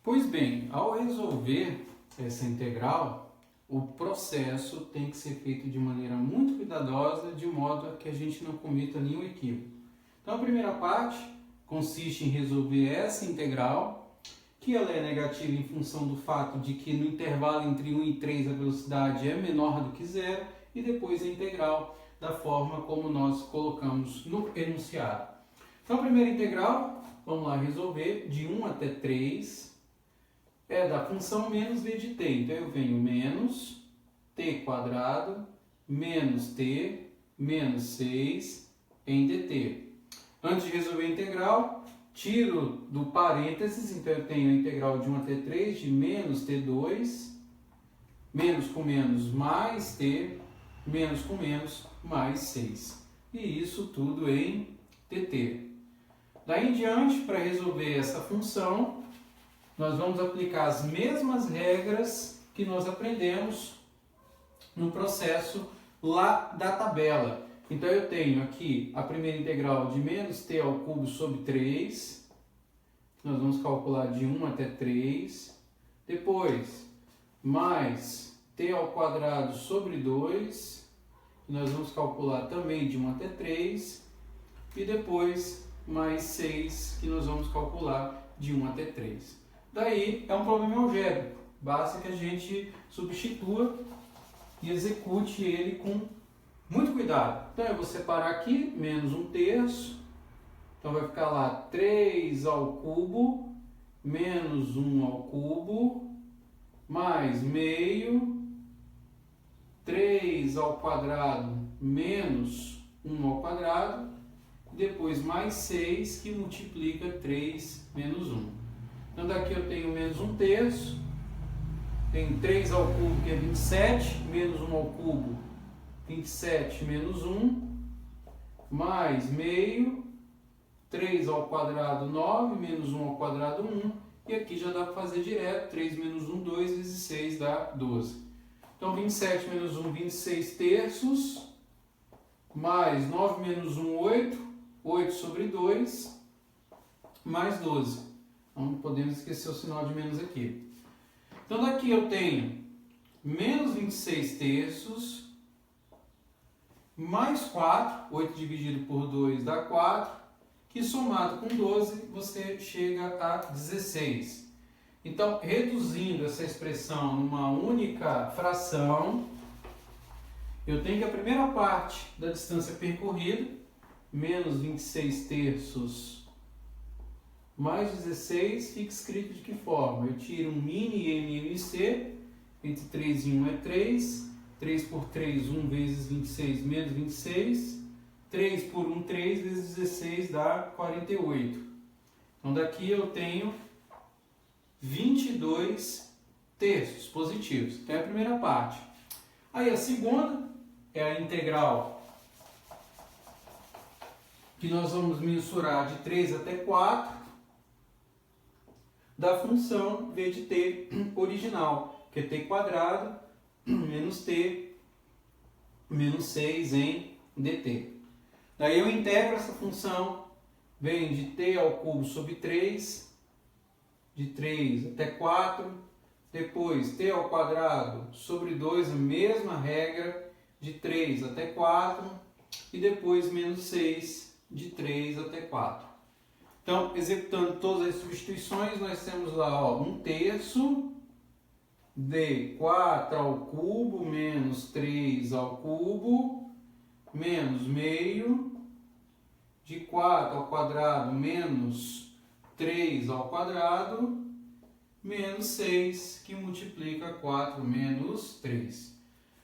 Pois bem, ao resolver essa integral, o processo tem que ser feito de maneira muito cuidadosa, de modo a que a gente não cometa nenhum equívoco. Então, a primeira parte consiste em resolver essa integral, que ela é negativa em função do fato de que no intervalo entre 1 e 3 a velocidade é menor do que zero, e depois a integral da forma como nós colocamos no enunciado. Então, a primeira integral vamos lá resolver, de 1 até 3, é da função menos v de t. Então, eu venho menos t quadrado, menos t, menos 6 em dt. Antes de resolver a integral, tiro do parênteses, então eu tenho a integral de 1 até 3 de menos t2, menos com menos mais t, menos com menos mais 6. E isso tudo em dt. Daí em diante, para resolver essa função, nós vamos aplicar as mesmas regras que nós aprendemos no processo lá da tabela. Então, eu tenho aqui a primeira integral de menos t ao cubo sobre 3. Nós vamos calcular de 1 até 3. Depois, mais t ao quadrado sobre 2. Nós vamos calcular também de 1 até 3. E depois, mais 6, que nós vamos calcular de 1 até 3. Daí, é um problema algébrico. Basta que a gente substitua e execute ele com muito cuidado. Então, eu vou separar aqui, menos 1/3. Então, vai ficar lá 3 ao cubo, menos 1 ao cubo, mais meio, 3 ao quadrado, menos 1 ao quadrado, e depois mais 6, que multiplica 3 menos 1. Então, daqui eu tenho menos 1/3, tenho 3 ao cubo, que é 27, menos 1 ao cubo, 27 menos 1, mais meio, 3 ao quadrado, 9, menos 1 ao quadrado, 1, e aqui já dá para fazer direto, 3 menos 1, 2, vezes 6 dá 12. Então, 27 menos 1, 26 terços, mais 9 menos 1, 8, 8 sobre 2, mais 12. Não podemos esquecer o sinal de menos aqui. Então, daqui eu tenho menos 26 terços, mais 4, 8 dividido por 2 dá 4, que somado com 12 você chega a 16. Então, reduzindo essa expressão numa única fração, eu tenho que a primeira parte da distância percorrida, menos 26 terços mais 16, fica escrito de que forma? Eu tiro um mini MMC, entre 3 e 1 é 3, 3 por 3, 1 vezes 26 menos 26, 3 por 1, 3 vezes 16 dá 48. Então, daqui eu tenho 22 terços positivos. Então, é a primeira parte. Aí, a segunda é a integral que nós vamos mensurar de 3 até 4 da função v de t original, que é t quadrado menos t menos 6 em dt. Daí eu integro essa função, vem de t ao cubo sobre 3, de 3 até 4, depois t ao quadrado sobre 2, a mesma regra, de 3 até 4, e depois menos 6, de 3 até 4. Então, executando todas as substituições, nós temos lá 1/3 de 4 ao cubo menos 3 ao cubo, menos meio, de 4 ao quadrado menos 3 ao quadrado, menos 6, que multiplica 4 menos 3.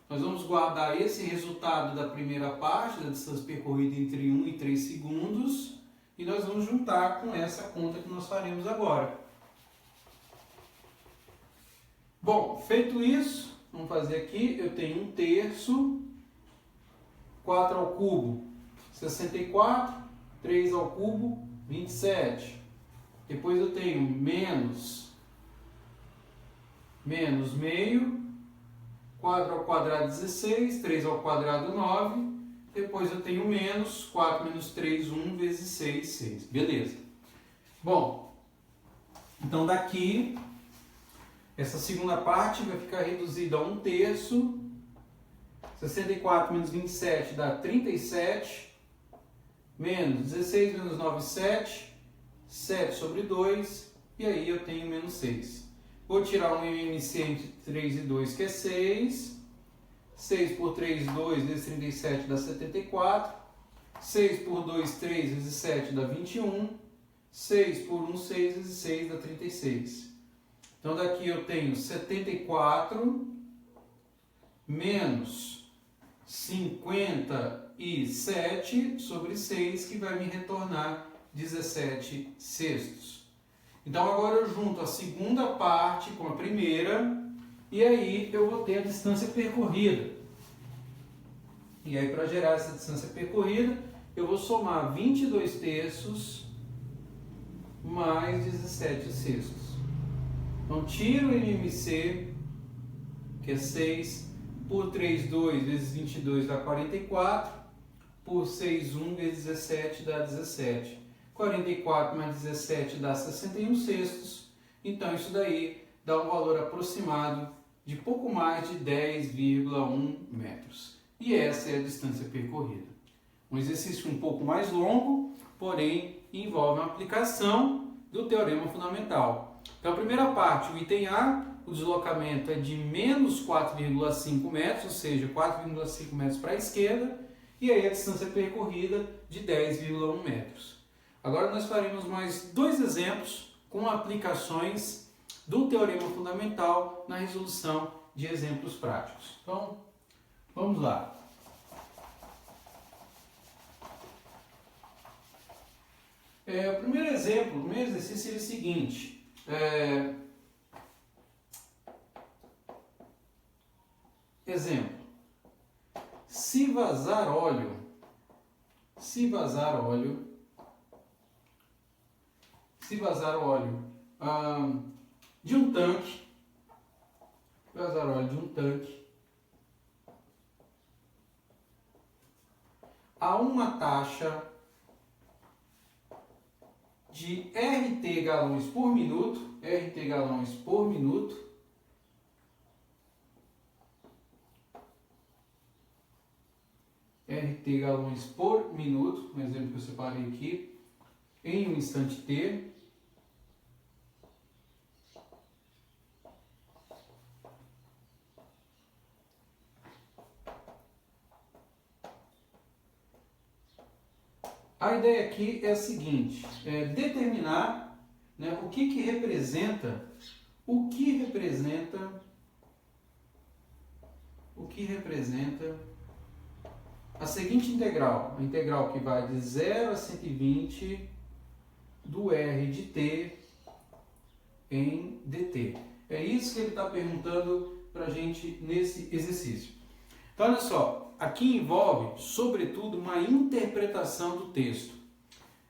Nós vamos guardar esse resultado da primeira parte, da distância percorrida entre 1 e 3 segundos, e nós vamos juntar com essa conta que nós faremos agora. Bom, feito isso, vamos fazer aqui, eu tenho 1/3, 4 ao cubo, 64, 3 ao cubo, 27. Depois eu tenho menos meio, 4 ao quadrado, 16, 3 ao quadrado, 9. Depois eu tenho menos 4 menos 3, 1 vezes 6, 6. Beleza. Bom, então daqui, essa segunda parte vai ficar reduzida a 1/3. 64 menos 27 dá 37. Menos 16 menos 9, 7. 7 sobre 2. E aí eu tenho menos 6. Vou tirar um MMC entre 3 e 2, que é 6. 6 por 3, 2 vezes 37 dá 74. 6 por 2, 3 vezes 7 dá 21. 6 por 1, 6 vezes 6 dá 36. Então daqui eu tenho 74 menos 57 sobre 6, que vai me retornar 17 sextos. Então agora eu junto a segunda parte com a primeira, e aí eu vou ter a distância percorrida. E aí, para gerar essa distância percorrida, eu vou somar 22 terços mais 17 sextos. Então, tiro o MMC, que é 6, por 3, 2 vezes 22 dá 44, por 6, 1 vezes 17 dá 17. 44 mais 17 dá 61 sextos. Então, isso daí dá um valor aproximado de pouco mais de 10,1 metros. E essa é a distância percorrida. Um exercício um pouco mais longo, porém envolve uma aplicação do teorema fundamental. Então, a primeira parte, o item A, o deslocamento é de menos 4,5 metros, ou seja, 4,5 metros para a esquerda, e aí a distância percorrida de 10,1 metros. Agora nós faremos mais dois exemplos com aplicações do teorema fundamental na resolução de exemplos práticos. Então, vamos lá. O primeiro exemplo, o primeiro exercício seria o seguinte. Exemplo. Se vazar óleo de um tanque, a uma taxa de RT galões por minuto, um exemplo que eu separei aqui, em um instante T, a ideia aqui é a seguinte, determinar, né, o que representa a seguinte integral, a integral que vai de 0 a 120 do R de T em dt. É isso que ele está perguntando para a gente nesse exercício. Então, olha só, aqui envolve, sobretudo, uma interpretação do texto.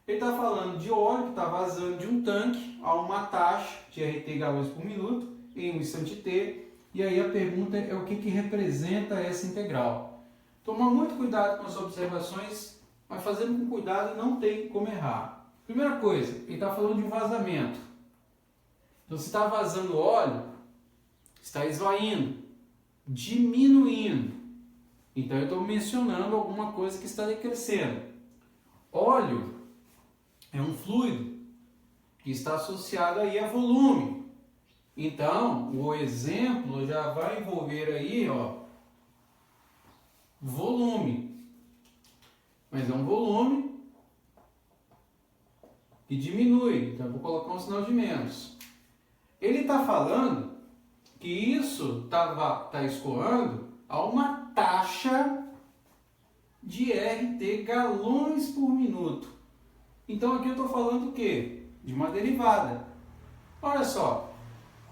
Ele está falando de óleo que está vazando de um tanque a uma taxa de RT galões por minuto em um instante T, e aí a pergunta é o que representa essa integral. Tomar muito cuidado com as observações, mas fazendo com cuidado não tem como errar. Primeira coisa, ele está falando de um vazamento. Então, se está vazando óleo, está esvaindo, diminuindo. Então, eu estou mencionando alguma coisa que está decrescendo. Óleo é um fluido que está associado aí a volume. Então, o exemplo já vai envolver aí, volume. Mas é um volume que diminui. Então, eu vou colocar um sinal de menos. Ele está falando que isso está escoando a uma taxa de RT galões por minuto. Então aqui eu estou falando o quê? De uma derivada. Olha só,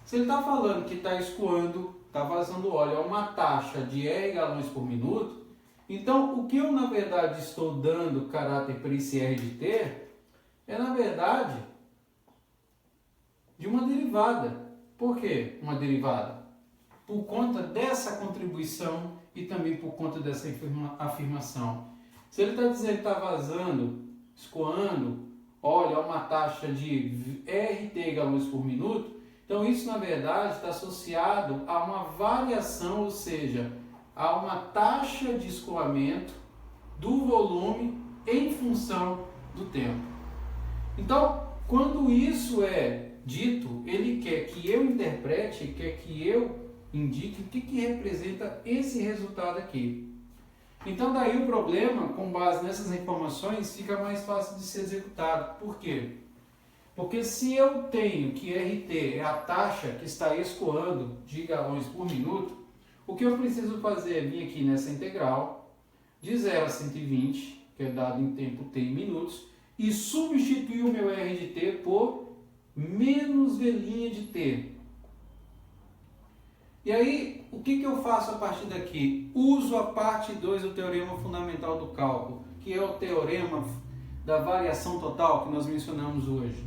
se ele está falando que está escoando, está vazando óleo a uma taxa de R galões por minuto, então o que eu na verdade estou dando caráter para esse R de T é na verdade de uma derivada. Por quê uma derivada? Por conta dessa contribuição e também por conta dessa afirmação. Se ele está dizendo que está vazando, escoando óleo a uma taxa de RT galões por minuto, então isso na verdade está associado a uma variação, ou seja, a uma taxa de escoamento do volume em função do tempo. Então, quando isso é dito, ele quer que eu interprete, quer que eu indique o que representa esse resultado aqui. Então daí o problema, com base nessas informações, fica mais fácil de ser executado. Por quê? Porque se eu tenho que RT é a taxa que está escoando de galões por minuto, o que eu preciso fazer é vir aqui nessa integral de 0 a 120, que é dado em tempo t em minutos, e substituir o meu R de t por menos V' de t. E aí, o que eu faço a partir daqui? Uso a parte 2 do teorema fundamental do cálculo, que é o teorema da variação total que nós mencionamos hoje.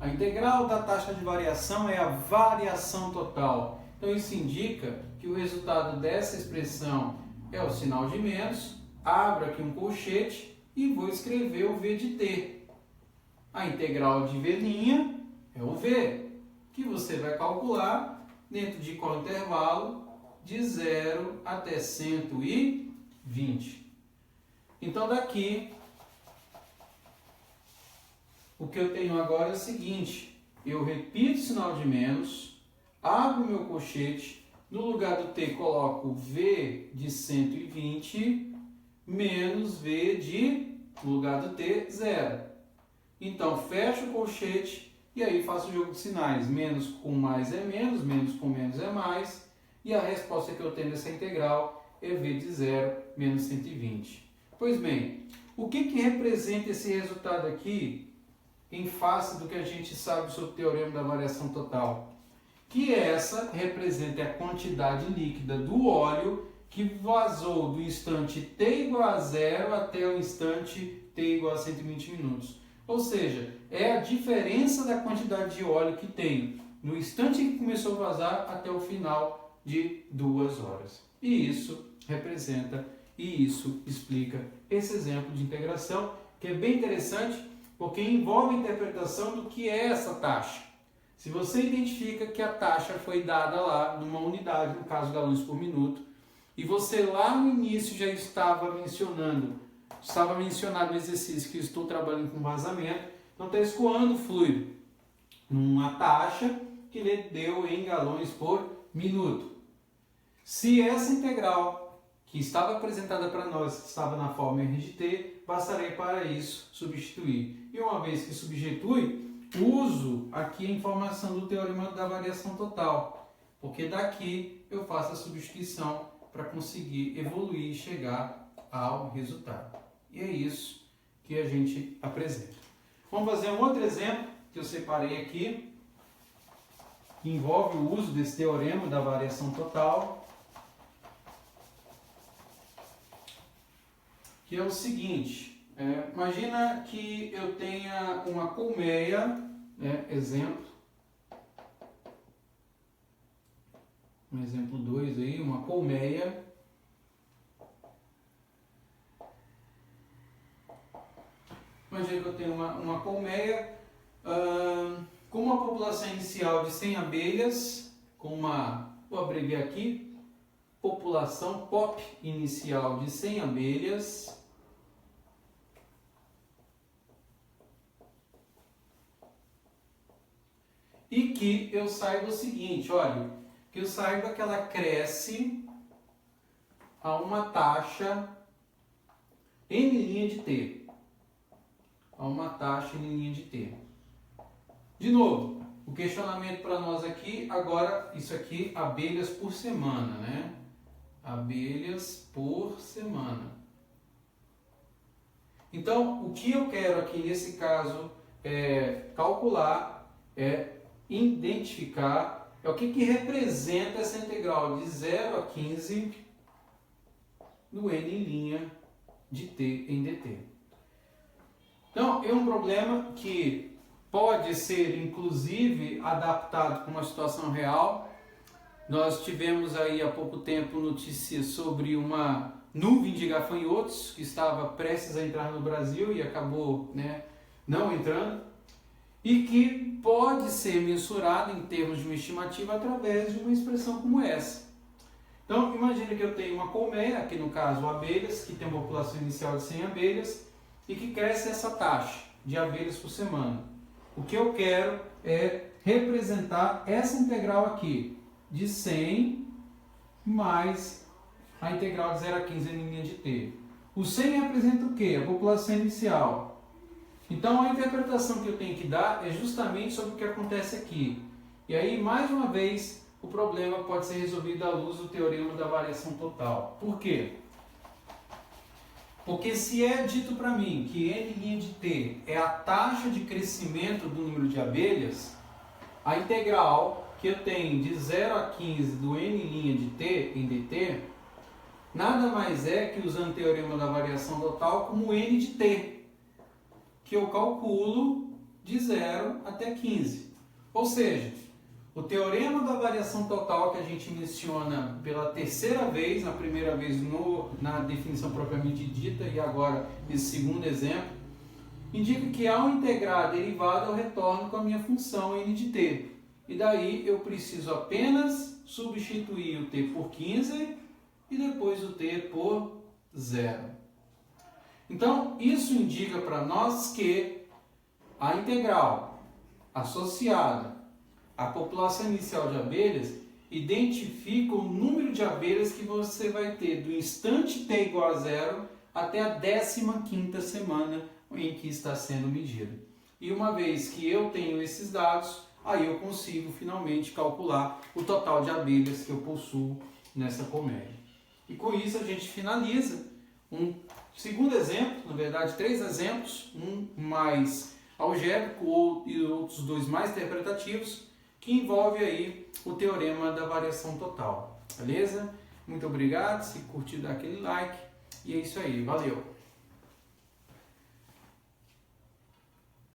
A integral da taxa de variação é a variação total. Então isso indica que o resultado dessa expressão é o sinal de menos, abro aqui um colchete e vou escrever o V de t. A integral de V' é o V, que você vai calcular dentro de qual intervalo? De 0 até 120. Então daqui, o que eu tenho agora é o seguinte, eu repito o sinal de menos, abro meu colchete, no lugar do t coloco V de 120 menos V de, no lugar do t, 0. Então fecho o colchete e aí faço o jogo de sinais, menos com mais é menos com menos é mais, e a resposta que eu tenho dessa integral é V de 0 menos 120. Pois bem, o que representa esse resultado aqui em face do que a gente sabe sobre o teorema da variação total? Que essa representa a quantidade líquida do óleo que vazou do instante t igual a 0 até o instante t igual a 120 minutos. Ou seja, é a diferença da quantidade de óleo que tem no instante que começou a vazar até o final de 2 horas. E isso representa, e isso explica esse exemplo de integração, que é bem interessante, porque envolve a interpretação do que é essa taxa. Se você identifica que a taxa foi dada lá numa unidade, no caso galões por minuto, e você lá no início já estava mencionado no exercício que eu estou trabalhando com vazamento, então está escoando o fluido numa taxa que lhe deu em galões por minuto. Se essa integral que estava apresentada para nós estava na forma R de t, bastaria para isso substituir. E uma vez que substitui, uso aqui a informação do teorema da variação total, porque daqui eu faço a substituição para conseguir evoluir e chegar ao resultado. E é isso que a gente apresenta. Vamos fazer um outro exemplo que eu separei aqui, que envolve o uso desse teorema da variação total, que é o seguinte, imagina que eu tenha uma colmeia, exemplo 2 aí, uma colmeia, imagina que eu tenho uma colmeia com uma população inicial de 100 abelhas, vou abreviar aqui, população POP inicial de 100 abelhas, e que eu saiba o seguinte, olha, que eu saiba que ela cresce a uma taxa n' de t. A uma taxa n' de t. De novo, o questionamento para nós aqui, agora, isso aqui, abelhas por semana, né? Abelhas por semana. Então, o que eu quero aqui nesse caso calcular, identificar, o que representa essa integral de 0 a 15 no n' de t em dt. Então, é um problema que pode ser, inclusive, adaptado para uma situação real. Nós tivemos aí há pouco tempo notícias sobre uma nuvem de gafanhotos que estava prestes a entrar no Brasil e acabou não entrando, e que pode ser mensurado em termos de uma estimativa através de uma expressão como essa. Então, imagine que eu tenho uma colmeia, aqui no caso abelhas, que tem uma população inicial de 100 abelhas, e que cresce essa taxa de abelhas por semana. O que eu quero é representar essa integral aqui, de 100 mais a integral de 0 a 15 n' de t. O 100 representa o quê? A população inicial. Então a interpretação que eu tenho que dar é justamente sobre o que acontece aqui. E aí, mais uma vez, o problema pode ser resolvido à luz do teorema da variação total. Por quê? Porque se é dito para mim que N' de t é a taxa de crescimento do número de abelhas, a integral que eu tenho de 0 a 15 do N' de t em dt, nada mais é que usando o teorema da variação total como N de t, que eu calculo de 0 até 15. Ou seja, o teorema da variação total que a gente menciona pela terceira vez, na primeira vez na definição propriamente dita e agora nesse segundo exemplo, indica que ao integrar a derivada eu retorno com a minha função n de t. E daí eu preciso apenas substituir o t por 15 e depois o t por 0. Então isso indica para nós que a integral associada à população inicial de abelhas identifica o número de abelhas que você vai ter do instante t igual a 0 até a 15ª semana em que está sendo medido. E uma vez que eu tenho esses dados, aí eu consigo finalmente calcular o total de abelhas que eu possuo nessa colmeia. E com isso a gente finaliza um segundo exemplo, na verdade 3 exemplos, um mais algébrico e outros 2 mais interpretativos, que envolve aí o teorema da variação total. Beleza? Muito obrigado, se curtir dá aquele like, e é isso aí, valeu!